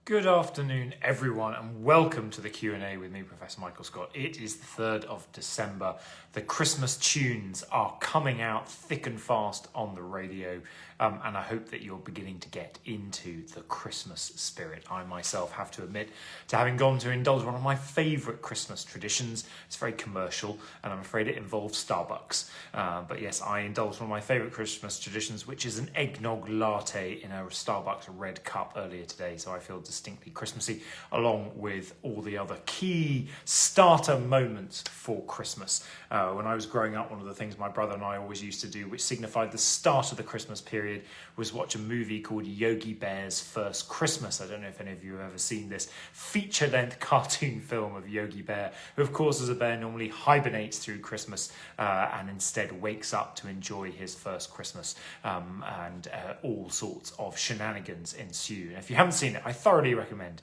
Good afternoon, everyone, and welcome to the Q&A with me, Professor Michael Scott. It is the 3rd of December. The Christmas tunes are coming out thick and fast on the radio, and I hope that you're beginning to get into the Christmas spirit. I myself have to admit to having gone to indulge one of my favourite Christmas traditions. It's very commercial, and I'm afraid it involves Starbucks. But yes, I indulged one of my favourite Christmas traditions, which is an eggnog latte in a Starbucks red cup earlier today, so I feel distinctly Christmassy, along with all the other key starter moments for Christmas. When I was growing up, one of the things my brother and I always used to do, which signified the start of the Christmas period, was watch a movie called Yogi Bear's First Christmas. I don't know if any of you have ever seen this feature-length cartoon film of Yogi Bear, who of course as a bear normally hibernates through Christmas and instead wakes up to enjoy his first Christmas, and all sorts of shenanigans ensue. And if you haven't seen it, I thoroughly recommend.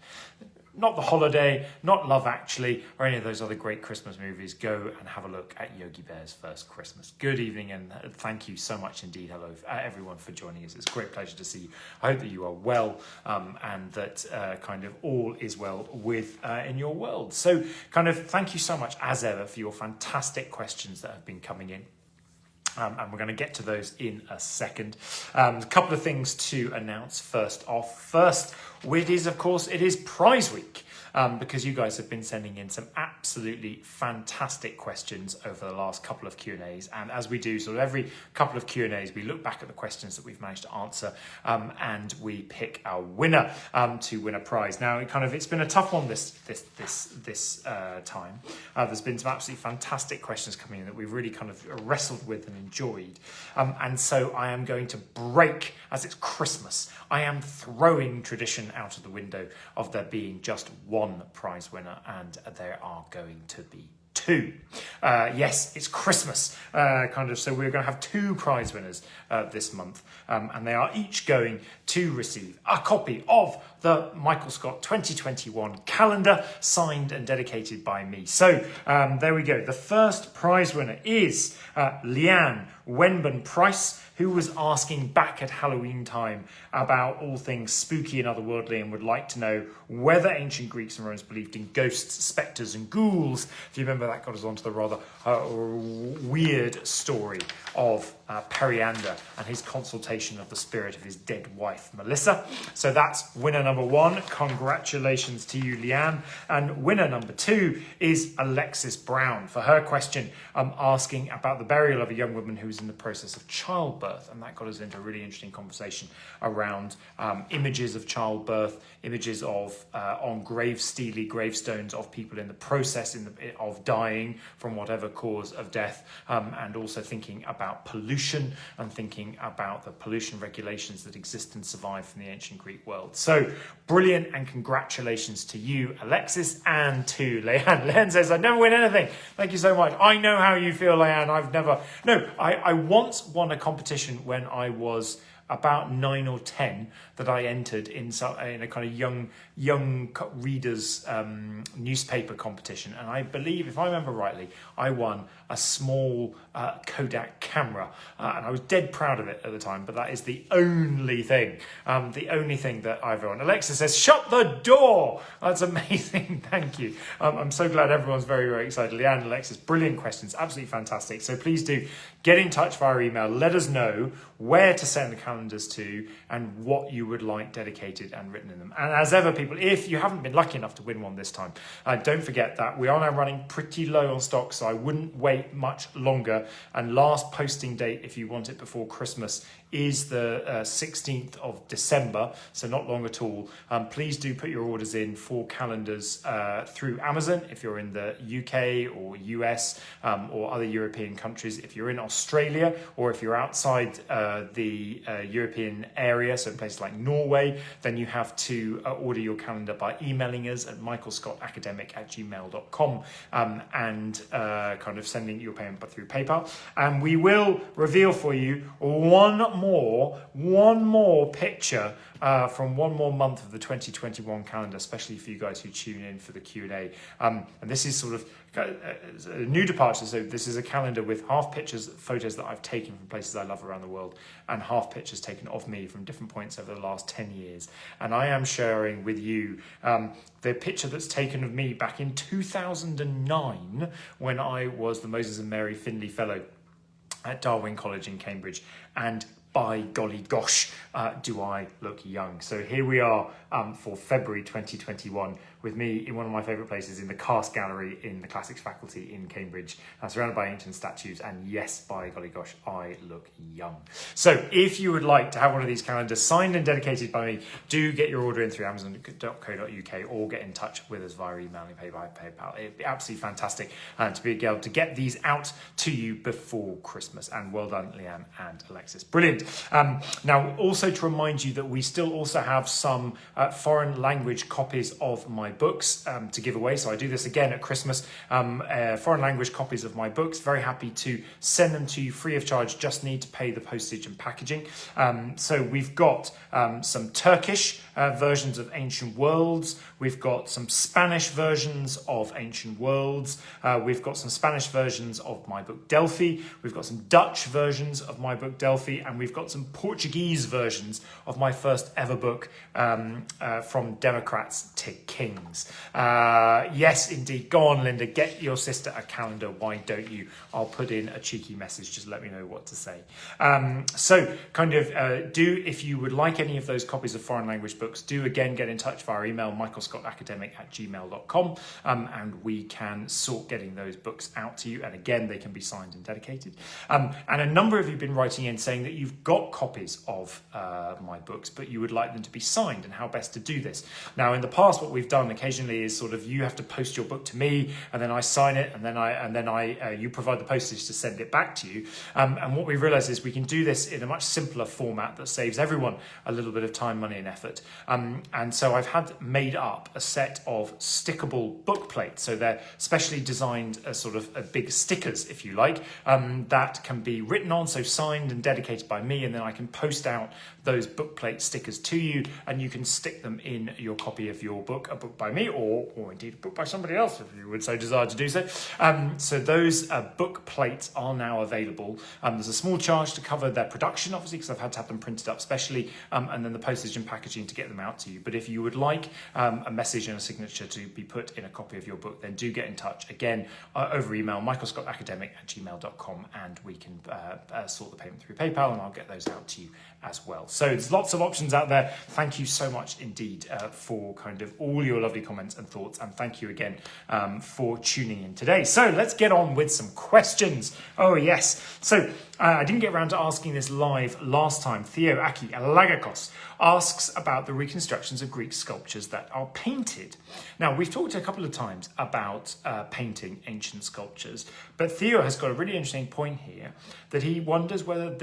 Not The Holiday, not Love Actually, or any of those other great Christmas movies. Go and have a look at Yogi Bear's First Christmas. Good evening, and thank you so much indeed. Hello, everyone, for joining us. It's a great pleasure to see you. I hope that you are well, and that kind of all is well with in your world. So, thank you so much, as ever, for your fantastic questions that have been coming in. And we're going to get to those in a second. A couple of things to announce first off. First, it is prize week. Because you guys have been sending in some absolutely fantastic questions over the last couple of Q&As. And as we do sort of every couple of Q&As, we look back at the questions that we've managed to answer, and we pick our winner to win a prize. Now, it's been a tough one this time. There's been some absolutely fantastic questions coming in that we've really kind of wrestled with and enjoyed. And so I am going to break, as it's Christmas, I am throwing tradition out of the window of there being just one prize winner, and there are going to be two. Yes, it's Christmas, so we're going to have two prize winners this month, and they are each going to receive a copy of the Michael Scott 2021 calendar, signed and dedicated by me. So there we go. The first prize winner is Leanne Wenban Price, who was asking back at Halloween time about all things spooky and otherworldly, and would like to know whether ancient Greeks and Romans believed in ghosts, spectres and ghouls. If you remember, that got us onto the rather weird story of Periander and his consultation of the spirit of his dead wife, Melissa. So that's winner number one. Congratulations to you, Leanne. And winner number two is Alexis Brown, for her question asking about the burial of a young woman who was in the process of childbirth. And that got us into a really interesting conversation around images of childbirth, images of on steely gravestones of people in the process of dying from whatever cause of death, and also thinking about pollution and thinking about the pollution regulations that exist and survive from the ancient Greek world. So brilliant, and congratulations to you, Alexis, and to Leanne. Leanne says, I never win anything. Thank you so much. I know how you feel, Leanne. I once won a competition when I was about 9 or 10 that I entered in a kind of young readers newspaper competition, and I believe, if I remember rightly, I won a small Kodak camera, and I was dead proud of it at the time. But that is the only thing that I've won. Alexa says, "Shut the door." That's amazing. Thank you. I'm so glad everyone's very, very excited. Leanne and Alexis, brilliant questions, absolutely fantastic. So please do get in touch via email. Let us know where to send the calendars to and what you would like dedicated and written in them. And as ever, people, if you haven't been lucky enough to win one this time, don't forget that we are now running pretty low on stock, so I wouldn't wait much longer. And last posting date, if you want it before Christmas, is the 16th of December, so not long at all. Please do put your orders in for calendars through Amazon if you're in the UK or US or other European countries. If you're in Australia, or if you're outside the European area, so places like Norway, then you have to order your calendar by emailing us at michaelscottacademic@gmail.com, and sending your payment through PayPal. And we will reveal for you one more picture from one more month of the 2021 calendar, especially for you guys who tune in for the Q&A. And this is sort of a new departure. So this is a calendar with half photos that I've taken from places I love around the world, and half pictures taken of me from different points over the last 10 years. And I am sharing with you the picture that's taken of me back in 2009 when I was the Moses and Mary Finley Fellow at Darwin College in Cambridge. And by golly gosh, do I look young. So here we are for February 2021 with me in one of my favourite places in the Cast Gallery in the Classics faculty in Cambridge, surrounded by ancient statues, and yes, by golly gosh, I look young. So if you would like to have one of these calendars signed and dedicated by me, do get your order in through amazon.co.uk or get in touch with us via email and pay by PayPal. It'd be absolutely fantastic to be able to get these out to you before Christmas. And well done, Leanne and Alexis. Brilliant. Now, also to remind you that we still also have some foreign language copies of my books to give away. So I do this again at Christmas. Foreign language copies of my books. Very happy to send them to you free of charge. Just need to pay the postage and packaging. So we've got some Turkish versions of Ancient Worlds. We've got some Spanish versions of Ancient Worlds. We've got some Spanish versions of my book Delphi. We've got some Dutch versions of my book Delphi, and we've got some Portuguese versions of my first ever book, From Democrats to Kings. Yes, indeed. Go on, Linda, get your sister a calendar. Why don't you? I'll put in a cheeky message. Just let me know what to say. So kind of if you would like any of those copies of foreign language books, do again get in touch via email, michaelscottacademic@gmail.com, and we can sort getting those books out to you. And again, they can be signed and dedicated. And a number of you have been writing in saying that you've got copies of my books, but you would like them to be signed and how best to do this. Now, in the past, what we've done occasionally is sort of you have to post your book to me, and then I sign it, and then you provide the postage to send it back to you. And what we've realised is we can do this in a much simpler format that saves everyone a little bit of time, money, and effort. And so I've had made up a set of stickable book plates. So they're specially designed as sort of big stickers, if you like, that can be written on, so signed and dedicated by me, and then I can post out those book plate stickers to you, and you can stick them in your copy of your book, a book by me, or indeed a book by somebody else, if you would so desire to do so. So those book plates are now available. There's a small charge to cover their production, obviously, because I've had to have them printed up specially, and then the postage and packaging to get them out to you. But if you would like a message and a signature to be put in a copy of your book, then do get in touch again over email, michaelscottacademic@gmail.com, and we can sort the payment through PayPal, and I'll get those out to you as well. So there's lots of options out there. Thank you so much indeed for kind of all your lovely comments and thoughts, and thank you again for tuning in today. So let's get on with some questions. Oh yes. So I didn't get around to asking this live last time. Theo Aki Alagakos asks about the reconstructions of Greek sculptures that are painted. Now, we've talked a couple of times about painting ancient sculptures, but Theo has got a really interesting point here that he wonders whether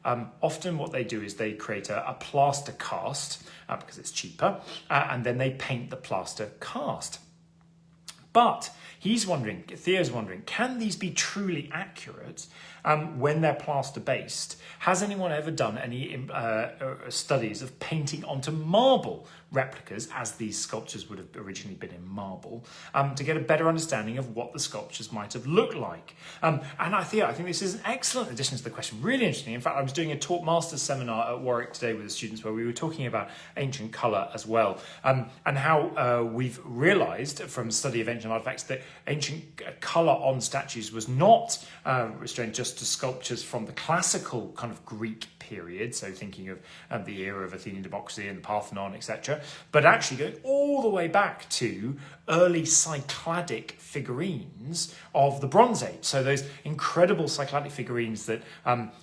often what they do is they create a plaster cast because it's cheaper, and then they paint the plaster cast. But Theo's wondering, can these be truly accurate when they're plaster based? Has anyone ever done any studies of painting onto marble replicas, as these sculptures would have originally been in marble, to get a better understanding of what the sculptures might have looked like? And I think this is an excellent addition to the question, really interesting. In fact, I was doing a Taught Masters seminar at Warwick today with the students where we were talking about ancient colour as well, and how we've realised from study of ancient artefacts that ancient colour on statues was not restrained just to sculptures from the classical kind of Greek period, so thinking of the era of Athenian democracy and the Parthenon, etc., but actually going all the way back to early Cycladic figurines of the Bronze Age. So those incredible Cycladic figurines that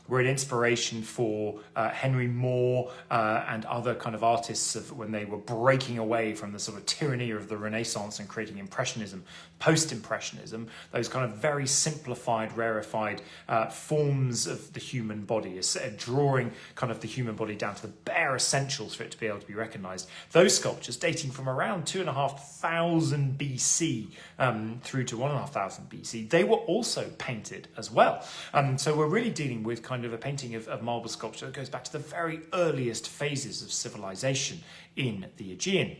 were an inspiration for Henry Moore and other kind of artists when they were breaking away from the sort of tyranny of the Renaissance and creating Impressionism, post-Impressionism, those kind of very simplified, rarefied forms of the human body, drawing kind of the human body down to the bare essentials for it to be able to be recognised. Those sculptures dating from around 2,500 BC through to 1,500 BC, they were also painted as well. So we're really dealing with kind of a painting of marble sculpture that goes back to the very earliest phases of civilization in the Aegean.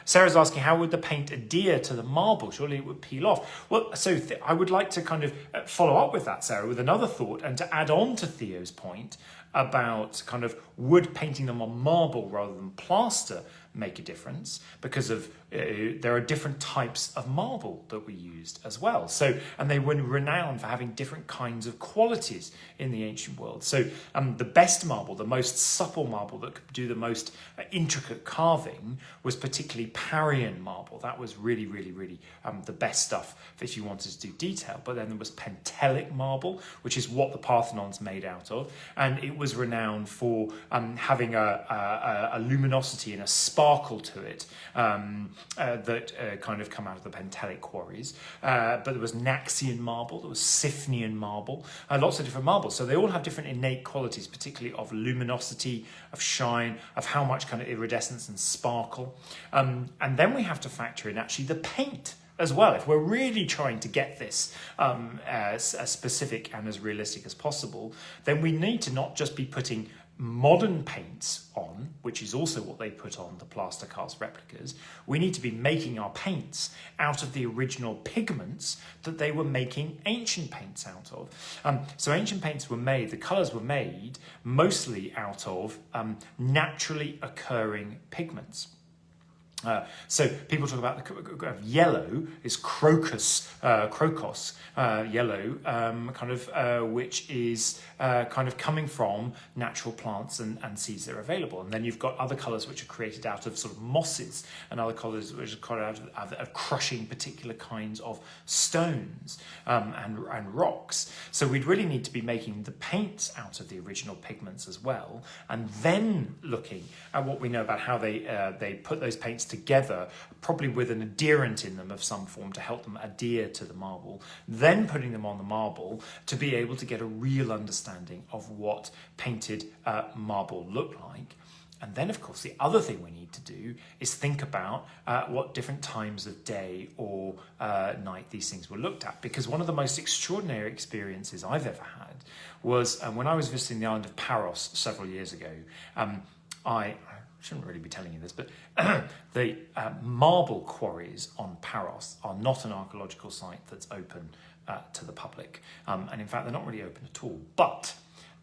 Sarah's asking, how would the paint adhere to the marble? Surely it would peel off. Well, so I would like to kind of follow up with that, Sarah, with another thought, and to add on to Theo's point, about kind of would painting them on marble rather than plaster make a difference, because of there are different types of marble that we used as well. So, and they were renowned for having different kinds of qualities in the ancient world. So the best marble, the most supple marble that could do the most intricate carving, was particularly Parian marble. That was really, really, really the best stuff if you wanted to do detail. But then there was Pentelic marble, which is what the Parthenon's made out of, and it was renowned for having a luminosity and a sparkle to it that kind of come out of the Pentelic quarries. But there was Naxian marble, there was Siphnian marble, lots of different marbles. So they all have different innate qualities, particularly of luminosity, of shine, of how much kind of iridescence and sparkle. And then we have to factor in actually the paint as well. If we're really trying to get this as specific and as realistic as possible, then we need to not just be putting modern paints on, which is also what they put on the plaster cast replicas. We need to be making our paints out of the original pigments that they were making ancient paints out of. So ancient paints were made, the colours were made mostly out of naturally occurring pigments. So people talk about the yellow is crocus yellow, which is kind of coming from natural plants and seeds that are available. And then you've got other colours which are created out of sort of mosses, and other colours which are created out of crushing particular kinds of stones and rocks. So we'd really need to be making the paints out of the original pigments as well, and then looking at what we know about how they put those paints together, probably with an adherent in them of some form to help them adhere to the marble, then putting them on the marble to be able to get a real understanding of what painted marble looked like. And then, of course, the other thing we need to do is think about what different times of day or night these things were looked at. Because one of the most extraordinary experiences I've ever had was when I was visiting the island of Paros several years ago. I shouldn't really be telling you this, but the marble quarries on Paros are not an archaeological site that's open to the public. And in fact, they're not really open at all. But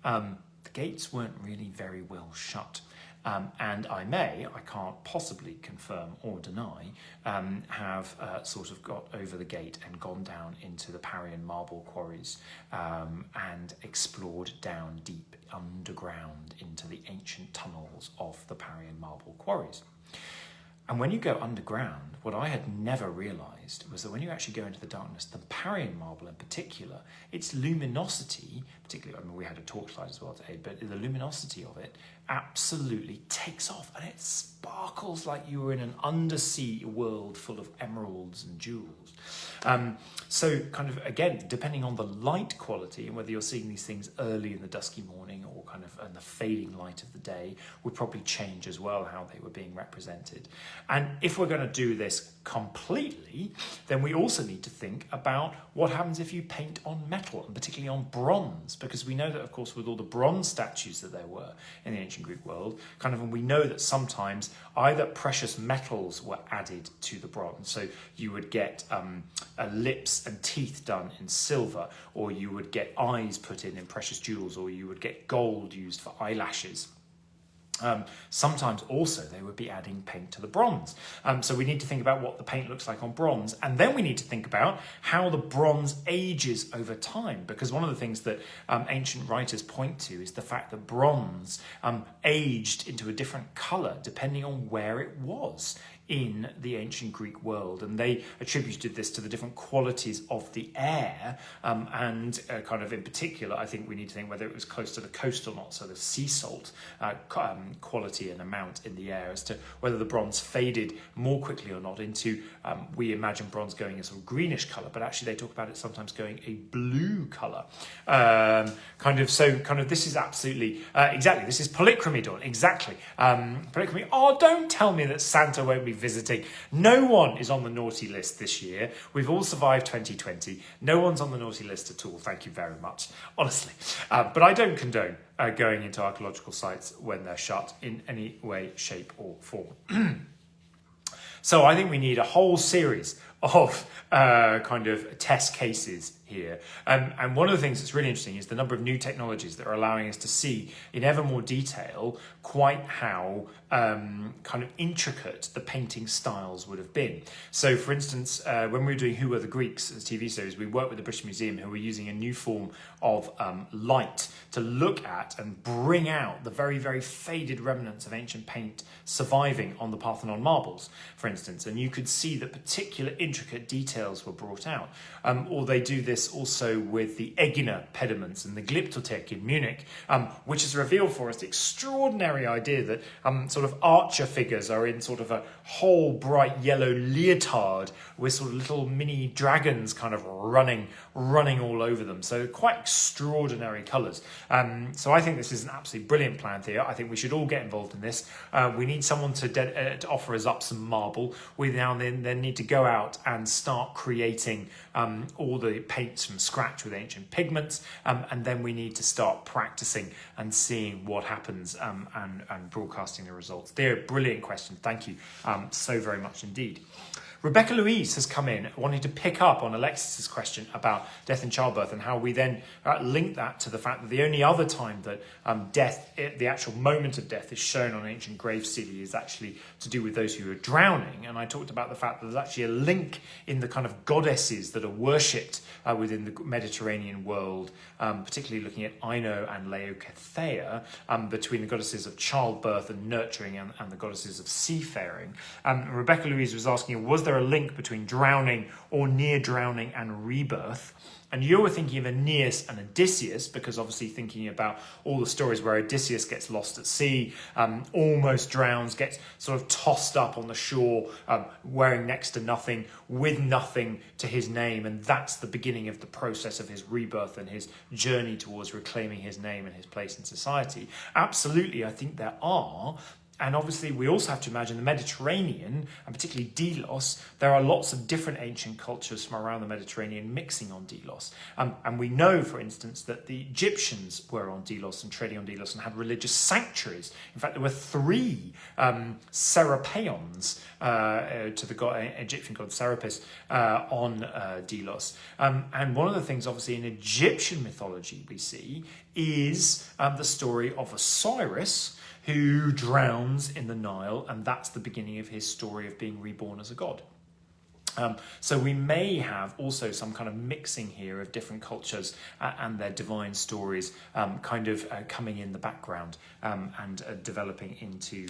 the gates weren't really very well shut. And I can't possibly confirm or deny, have sort of got over the gate and gone down into the Parian marble quarries and explored down deep underground into the ancient tunnels of the Parian marble quarries. And when you go underground, what I had never realised was that when you actually go into the darkness, the Parian marble in particular, its luminosity, particularly, I mean, we had a torchlight as well today, but the luminosity of it absolutely takes off, and it sparkles like you were in an undersea world full of emeralds and jewels. So kind of, again, depending on the light quality and whether you're seeing these things early in the dusky morning or kind of in the fading light of the day, would probably change as well how they were being represented. And if we're going to do this completely, then we also need to think about what happens if you paint on metal, and particularly on bronze, because we know that, of course, with all the bronze statues that there were in the ancient Greek world, kind of, and we know that sometimes either precious metals were added to the bronze, so you would get lips and teeth done in silver, or you would get eyes put in precious jewels, or you would get gold used for eyelashes. Sometimes also they would be adding paint to the bronze. So we need to think about what the paint looks like on bronze, and then we need to think about how the bronze ages over time, because one of the things that ancient writers point to is the fact that bronze aged into a different colour depending on where it was in the ancient Greek world, and they attributed this to the different qualities of the air, and kind of in particular, I think we need to think whether it was close to the coast or not, so the sea salt quality and amount in the air, as to whether the bronze faded more quickly or not into, we imagine bronze going a sort of greenish colour, but actually they talk about it sometimes going a blue colour. This is absolutely, exactly, this is polychromy, Dawn, exactly. Polychromy, oh, don't tell me that Santa won't be visiting. No one is on the naughty list this year. We've all survived 2020. No one's on the naughty list at all. Thank you very much, honestly. But I don't condone going into archaeological sites when they're shut in any way, shape or form. So I think we need a whole series of kind of test cases here. And one of the things that's really interesting is the number of new technologies that are allowing us to see in ever more detail quite how kind of intricate the painting styles would have been. So, for instance, when we were doing Who Were the Greeks as a TV series, we worked with the British Museum, who were using a new form of light to look at and bring out the very, very faded remnants of ancient paint surviving on the Parthenon marbles, for instance. And you could see that particular intricate details were brought out. Or they do this also with the Egina pediments and the Glyptothek in Munich, which has revealed for us the extraordinary idea that sort of archer figures are in sort of a whole bright yellow leotard with sort of little mini dragons kind of running all over them. So quite extraordinary colours. So I think this is an absolutely brilliant plan here. I think we should all get involved in this. We need someone to offer us up some marble. We now then need to go out and start creating all the paints from scratch with ancient pigments, and then we need to start practicing and seeing what happens and broadcasting the results. They're a brilliant question. Thank you so very much indeed. Rebecca Louise has come in wanting to pick up on Alexis's question about death and childbirth and how we then link that to the fact that the only other time that death, the actual moment of death, is shown on ancient grave stele is actually to do with those who are drowning. And I talked about the fact that there's actually a link in the kind of goddesses that are worshipped within the Mediterranean world, particularly looking at Ino and Laodicea, between the goddesses of childbirth and nurturing and the goddesses of seafaring. Rebecca Louise was asking, was there a link between drowning or near drowning and rebirth? And you were thinking of Aeneas and Odysseus, because obviously thinking about all the stories where Odysseus gets lost at sea, almost drowns, gets sort of tossed up on the shore, wearing next to nothing, with nothing to his name. And that's the beginning of the process of his rebirth and his journey towards reclaiming his name and his place in society. Absolutely, I think there are. And obviously, we also have to imagine the Mediterranean, and particularly Delos. There are lots of different ancient cultures from around the Mediterranean mixing on Delos. And we know, for instance, that the Egyptians were on Delos and trading on Delos and had religious sanctuaries. In fact, there were 3 Serapeions to the Egyptian god Serapis on Delos. And one of the things, obviously, in Egyptian mythology we see is the story of Osiris, who drowns in the Nile, and that's the beginning of his story of being reborn as a god. So we may have also some kind of mixing here of different cultures and their divine stories kind of coming in the background and developing into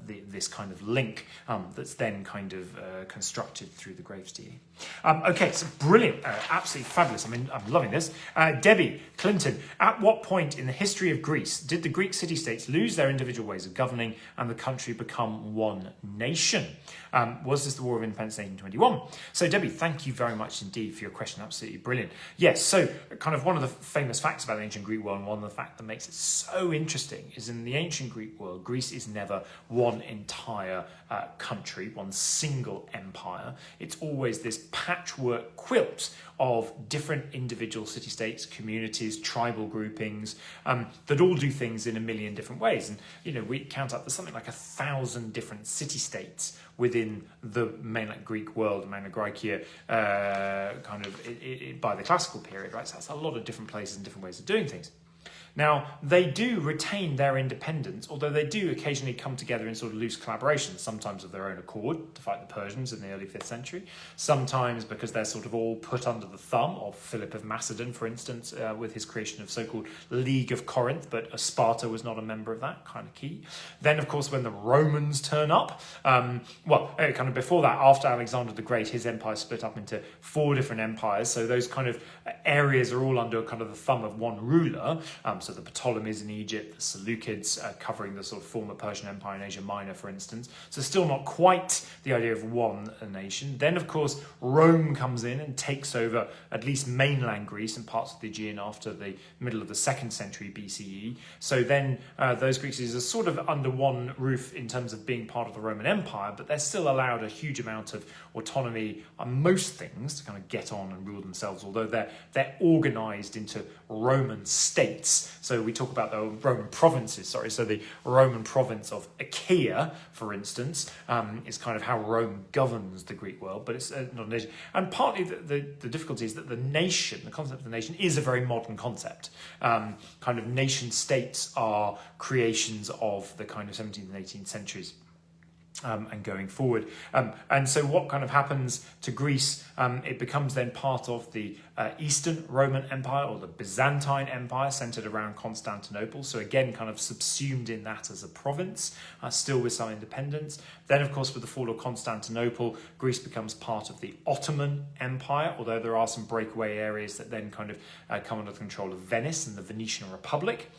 this kind of link that's then kind of constructed through the grave stele. Okay, so brilliant, absolutely fabulous. I mean, I'm loving this. Debbie Clinton, at what point in the history of Greece did the Greek city-states lose their individual ways of governing and the country become one nation? Was this the War of Independence in 1821? So Debbie, thank you very much indeed for your question. Absolutely brilliant. Yes, so kind of one of the famous facts about the ancient Greek world, and one of the facts that makes it so interesting, is in the ancient Greek world, Greece is never one entire country, one single empire. It's always this patchwork quilt of different individual city-states, communities, tribal groupings that all do things in a million different ways. And, you know, we count up, there's something like 1,000 different city-states within the mainland Greek world, mainland Graecia, kind of by the classical period, right? So that's a lot of different places and different ways of doing things. Now, they do retain their independence, although they do occasionally come together in sort of loose collaborations, sometimes of their own accord to fight the Persians in the early 5th century, sometimes because they're sort of all put under the thumb of Philip of Macedon, for instance, with his creation of so-called League of Corinth, but Sparta was not a member of that, kind of key. Then, of course, when the Romans turn up, kind of before that, after Alexander the Great, his empire split up into 4 different empires, so those kind of areas are all under kind of the thumb of one ruler. So the Ptolemies in Egypt, the Seleucids covering the sort of former Persian Empire in Asia Minor, for instance. So still not quite the idea of one nation. Then, of course, Rome comes in and takes over at least mainland Greece and parts of the Aegean after the middle of the 2nd century BCE. So then those Greeks are sort of under one roof in terms of being part of the Roman Empire, but they're still allowed a huge amount of autonomy on most things to kind of get on and rule themselves, although they're organised into Roman states Greece. So we talk about the Roman provinces, sorry. So the Roman province of Achaia, for instance, is kind of how Rome governs the Greek world, but it's not a nation. And partly the difficulty is that the nation, the concept of the nation, is a very modern concept. Kind of nation states are creations of the kind of 17th and 18th centuries. And going forward. And so what kind of happens to Greece, it becomes then part of the Eastern Roman Empire, or the Byzantine Empire, centered around Constantinople. So again, kind of subsumed in that as a province, still with some independence. Then, of course, with the fall of Constantinople, Greece becomes part of the Ottoman Empire, although there are some breakaway areas that then kind of come under the control of Venice and the Venetian Republic.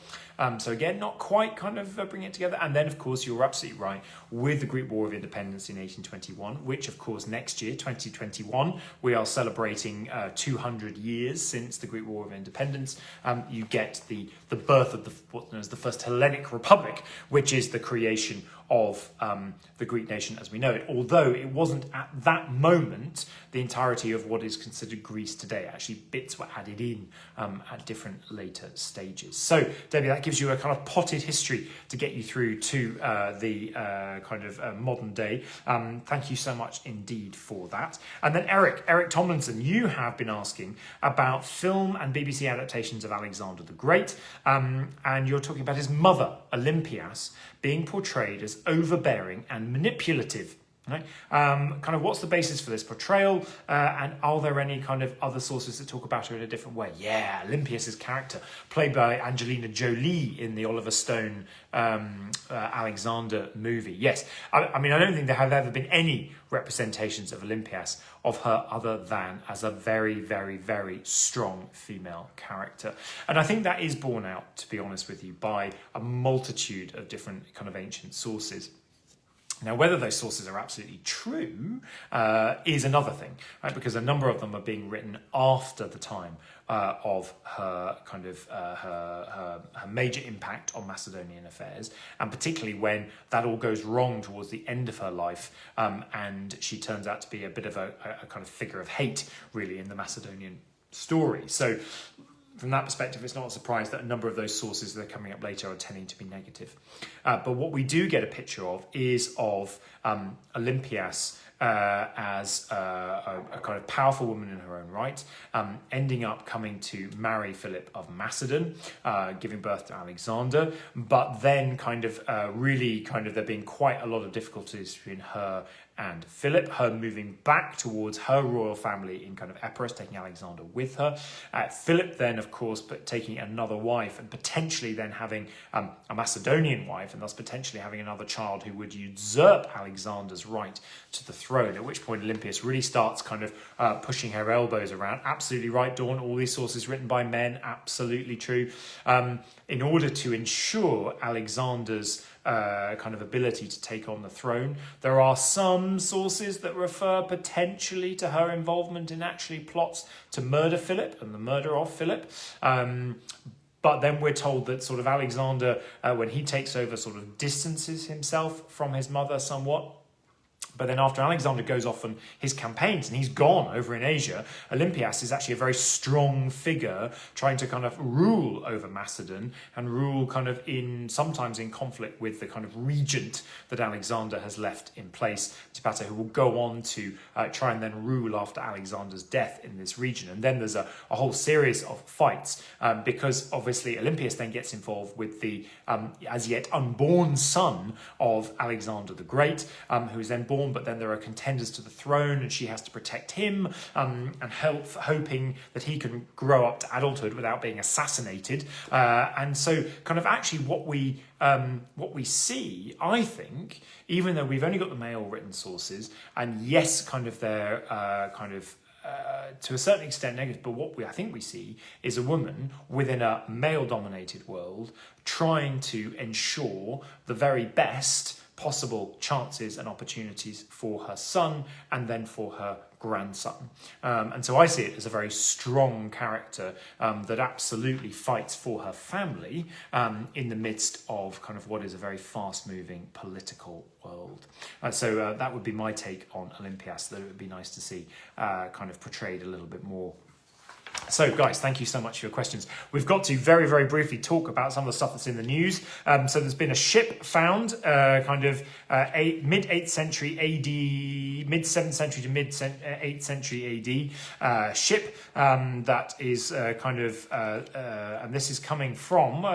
So again, not quite kind of bringing it together. And then, of course, you're absolutely right, with the Greek War of Independence in 1821, which, of course, next year, 2021, we are celebrating 200 years since the Greek War of Independence. You get the birth of what's known as the First Hellenic Republic, which is the creation of the Greek nation as we know it, although it wasn't at that moment the entirety of what is considered Greece today. Actually, bits were added in at different later stages. So, Debbie, that gives you a kind of potted history to get you through to the kind of modern day. Thank you so much indeed for that. And then Eric Tomlinson, you have been asking about film and BBC adaptations of Alexander the Great, and you're talking about his mother, Olympias, being portrayed as overbearing and manipulative. Right? Kind of what's the basis for this portrayal, and are there any kind of other sources that talk about her in a different way? Yeah, Olympias' character, played by Angelina Jolie in the Oliver Stone Alexander movie. Yes, I mean, I don't think there have ever been any representations of Olympias of her other than as a very, very, very strong female character. And I think that is borne out, to be honest with you, by a multitude of different kind of ancient sources. Now, whether those sources are absolutely true is another thing, right? Because a number of them are being written after the time of her kind of her major impact on Macedonian affairs, and particularly when that all goes wrong towards the end of her life, and she turns out to be a bit of a kind of figure of hate, really, in the Macedonian story. So, from that perspective, it's not a surprise that a number of those sources that are coming up later are tending to be negative. But what we do get a picture of is of Olympias as a kind of powerful woman in her own right, ending up coming to marry Philip of Macedon, giving birth to Alexander, but then kind of really kind of there being quite a lot of difficulties between her and Philip, her moving back towards her royal family in kind of Epirus, taking Alexander with her. Philip then, of course, but taking another wife and potentially then having a Macedonian wife, and thus potentially having another child who would usurp Alexander's right to the throne, at which point Olympias really starts kind of pushing her elbows around. Absolutely right, Dawn, all these sources written by men, absolutely true. In order to ensure Alexander's kind of ability to take on the throne, there are some sources that refer potentially to her involvement in actually plots to murder Philip and the murder of Philip. But then we're told that sort of Alexander, when he takes over, sort of distances himself from his mother somewhat. But then after Alexander goes off on his campaigns and he's gone over in Asia, Olympias is actually a very strong figure trying to kind of rule over Macedon and rule kind of sometimes in conflict with the kind of regent that Alexander has left in place, Antipater, who will go on to try and then rule after Alexander's death in this region. And then there's a whole series of fights because obviously Olympias then gets involved with the as yet unborn son of Alexander the Great, who is then born, but then there are contenders to the throne and she has to protect him and hoping that he can grow up to adulthood without being assassinated. And so kind of actually what we see, I think, even though we've only got the male written sources, and yes, kind of they're to a certain extent negative, but what I think we see is a woman within a male-dominated world trying to ensure the very best possible chances and opportunities for her son and then for her grandson. And so I see it as a very strong character that absolutely fights for her family in the midst of kind of what is a very fast-moving political world. So that would be my take on Olympias, that it would be nice to see kind of portrayed a little bit more So, guys, thank you so much for your questions. We've got to very, very briefly talk about some of the stuff that's in the news. So there's been a ship found, mid 8th century AD, mid 7th century to mid 8th century AD ship that is and this is coming from, from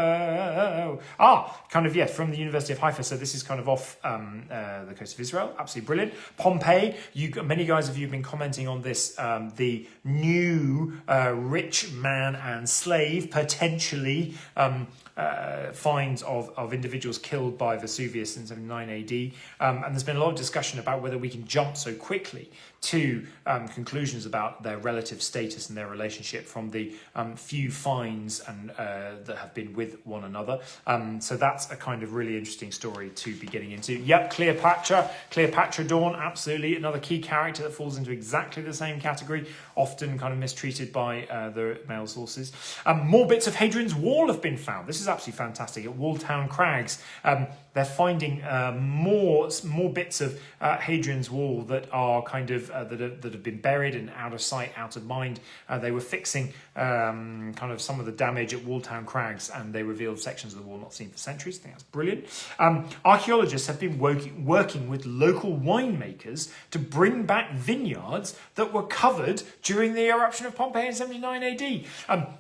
the University of Haifa. So this is kind of off the coast of Israel. Absolutely brilliant. Pompeii, many guys of you have been commenting on this, the new rich man and slave, potentially finds of individuals killed by Vesuvius in 79 AD. And there's been a lot of discussion about whether we can jump so quickly to conclusions about their relative status and their relationship from the few finds and that have been with one another. So that's a kind of really interesting story to be getting into. Yep, Cleopatra Dawn, absolutely. Another key character that falls into exactly the same category, often kind of mistreated by the male sources. More bits of Hadrian's Wall have been found. This is absolutely fantastic. At Walltown Crags, they're finding more bits of Hadrian's Wall that are kind of that have been buried and out of sight, out of mind. They were fixing kind of some of the damage at Walltown Crags, and they revealed sections of the wall not seen for centuries. I think that's brilliant. Archaeologists have been working with local winemakers to bring back vineyards that were covered during the eruption of Pompeii in 79 AD.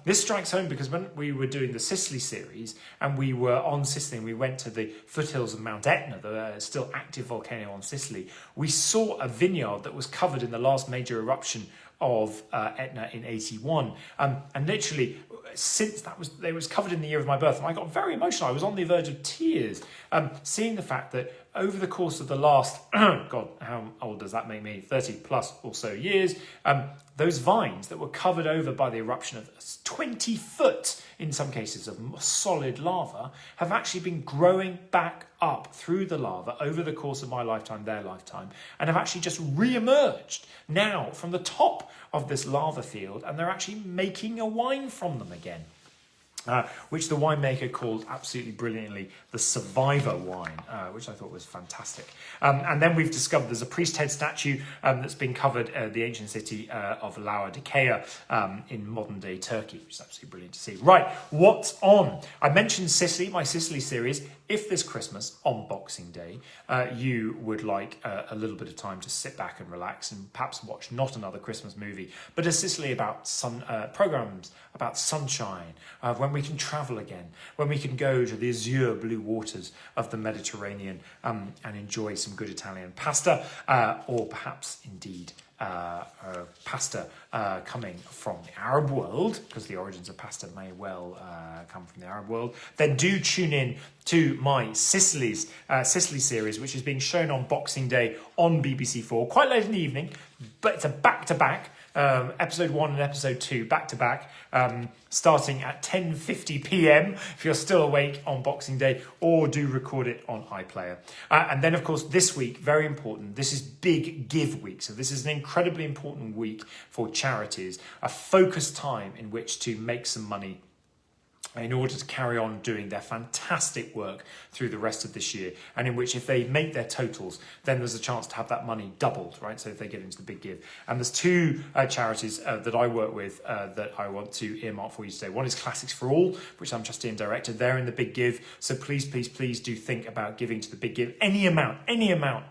This strikes home because when we were doing the Sicily series and we were on Sicily and we went to the foothills of Mount Etna, the still active volcano on Sicily, we saw a vineyard that was covered in the last major eruption of Etna in 81. And literally, since it was covered in the year of my birth, and I got very emotional. I was on the verge of tears, seeing the fact that over the course of the last, God, how old does that make me? 30 plus or so years, those vines that were covered over by the eruption of 20 foot, in some cases, of solid lava, have actually been growing back up through the lava over the course of my lifetime, their lifetime, and have actually just re-emerged now from the top of this lava field, and they're actually making a wine from them again. Which the winemaker called absolutely brilliantly the Survivor wine, which I thought was fantastic. And then we've discovered there's a priest head statue that's been covered the ancient city of Laodicea in modern day Turkey, which is absolutely brilliant to see. Right, what's on? I mentioned Sicily, my Sicily series. If this Christmas, on Boxing Day, you would like a little bit of time to sit back and relax and perhaps watch not another Christmas movie, but a Sicily about programs about sunshine, when we can travel again, when we can go to the azure blue waters of the Mediterranean and enjoy some good Italian pasta, or perhaps indeed pasta coming from the Arab world, because the origins of pasta may well come from the Arab world, then do tune in to my Sicily series, which is being shown on Boxing Day on BBC4, quite late in the evening, but it's a back-to-back. Episode 1 and episode 2 back-to-back, starting at 10:50 p.m. if you're still awake on Boxing Day, or do record it on iPlayer. And then, of course, this week, very important, this is Big Give Week. So this is an incredibly important week for charities, a focused time in which to make some money in order to carry on doing their fantastic work through the rest of this year, and in which if they make their totals, then there's a chance to have that money doubled, right? So if they get into the Big Give. And there's two charities that I work with that I want to earmark for you today. One is Classics for All, which I'm trustee and director. They're in the Big Give. So please do think about giving to the Big Give. Any amount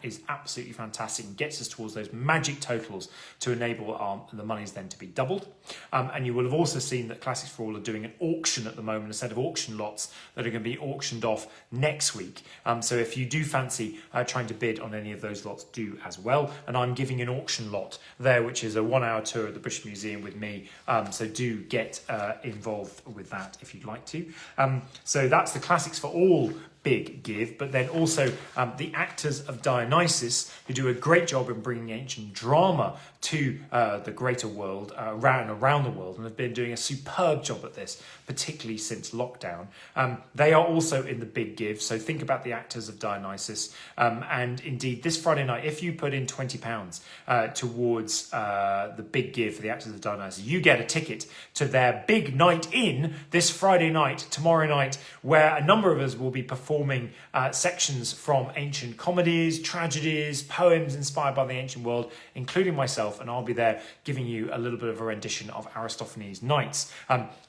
is absolutely fantastic and gets us towards those magic totals to enable the monies then to be doubled. And you will have also seen that Classics for All are doing an auction at the moment, a set of auction lots that are going to be auctioned off next week. So if you do fancy trying to bid on any of those lots, do as well. And I'm giving an auction lot there, which is a 1-hour tour of the British Museum with me. So do get involved with that if you'd like to. So that's the Classics for All Big Give, but then also the actors of Dionysus, who do a great job in bringing ancient drama to the greater world, around the world, and have been doing a superb job at this, particularly since lockdown. They are also in the Big Give, so think about the actors of Dionysus. And indeed, this Friday night, if you put in £20 towards the Big Give for the actors of Dionysus, you get a ticket to their big night in this Friday night, tomorrow night, where a number of us will be performing performing sections from ancient comedies, tragedies, poems inspired by the ancient world, including myself, and I'll be there giving you a little bit of a rendition of Aristophanes' Knights.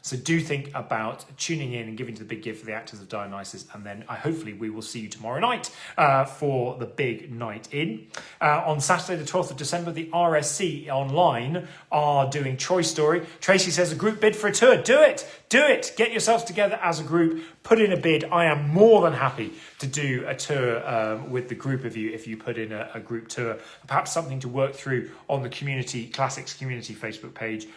So do think about tuning in and giving to the big gift for the actors of Dionysus, and then hopefully we will see you tomorrow night for the big night in. On Saturday the 12th of December, the RSC online are doing Troy Story. Tracy says a group bid for a tour. Do it! Do it! Get yourselves together as a group, put in a bid. I am more than happy to do a tour with the group of you if you put in a group tour. Perhaps something to work through on the Classics Community Facebook page.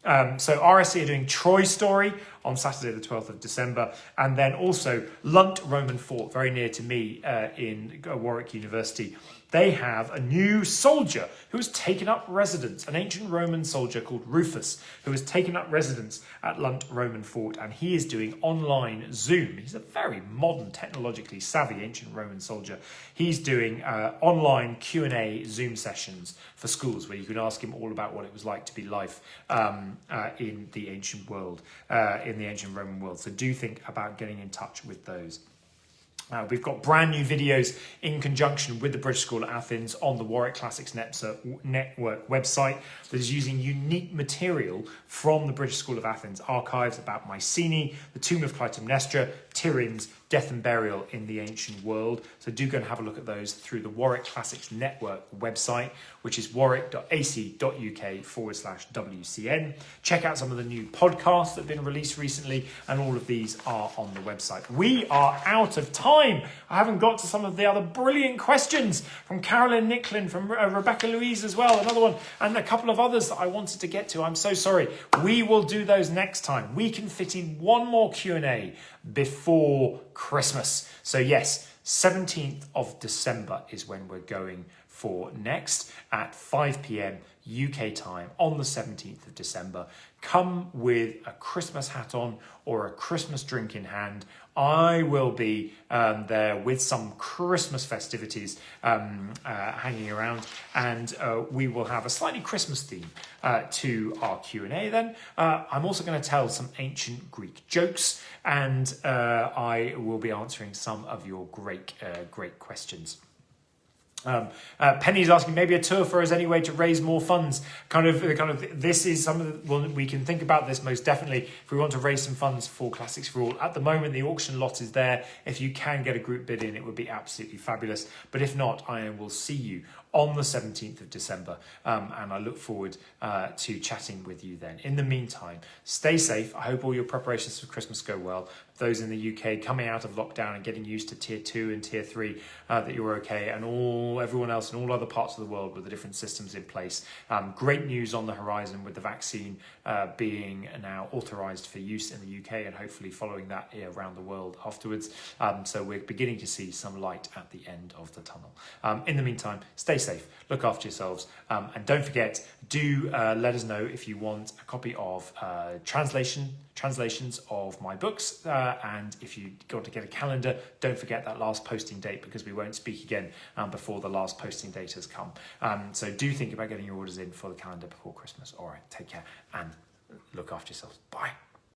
So RSC are doing Troy Story on Saturday the 12th of December, and then also Lunt Roman Fort, very near to me in Warwick University. They have a new soldier who has taken up residence, an ancient Roman soldier called Rufus, who has taken up residence at Lunt Roman Fort, and he is doing online Zoom. He's a very modern, technologically savvy ancient Roman soldier. He's doing online Q&A Zoom sessions for schools where you can ask him all about what it was like to be life in the ancient world, in the ancient Roman world. So do think about getting in touch with those. We've got brand new videos in conjunction with the British School at Athens on the Warwick Classics Network website that is using unique material from the British School of Athens archives about Mycenae, the tomb of Clytemnestra, Tiryns, death and burial in the ancient world. So do go and have a look at those through the Warwick Classics Network website, which is warwick.ac.uk/WCN. Check out some of the new podcasts that have been released recently, and all of these are on the website. We are out of time. I haven't got to some of the other brilliant questions from Carolyn Nicklin, from Rebecca Louise as well, another one, and a couple of others that I wanted to get to. I'm so sorry. We will do those next time. We can fit in one more Q&A before Christmas. So yes, 17th of December is when we're going for next at 5 p.m. UK time on the 17th of December. Come with a Christmas hat on or a Christmas drink in hand. I will be there with some Christmas festivities hanging around, and we will have a slightly Christmas theme to our Q&A then. I'm also going to tell some ancient Greek jokes, and I will be answering some of your great questions. Penny's asking maybe a tour for us anyway to raise more funds. This is some of the, well, we can think about this most definitely if we want to raise some funds for Classics for All. At the moment, the auction lot is there. If you can get a group bid in, it would be absolutely fabulous. But if not, I will see you on the 17th of December, and I look forward to chatting with you then. In the meantime, stay safe. I hope all your preparations for Christmas go well. Those in the UK coming out of lockdown and getting used to tier 2 and tier 3, that you're okay, and everyone else in all other parts of the world with the different systems in place. Great news on the horizon with the vaccine being now authorised for use in the UK, and hopefully following that around the world afterwards. So we're beginning to see some light at the end of the tunnel. In the meantime, stay safe, look after yourselves, and don't forget, do let us know if you want a copy of translations of my books, and if you got to get a calendar, don't forget that last posting date, because we won't speak again before the last posting date has come. So do think about getting your orders in for the calendar before Christmas. All right, take care and look after yourselves. Bye.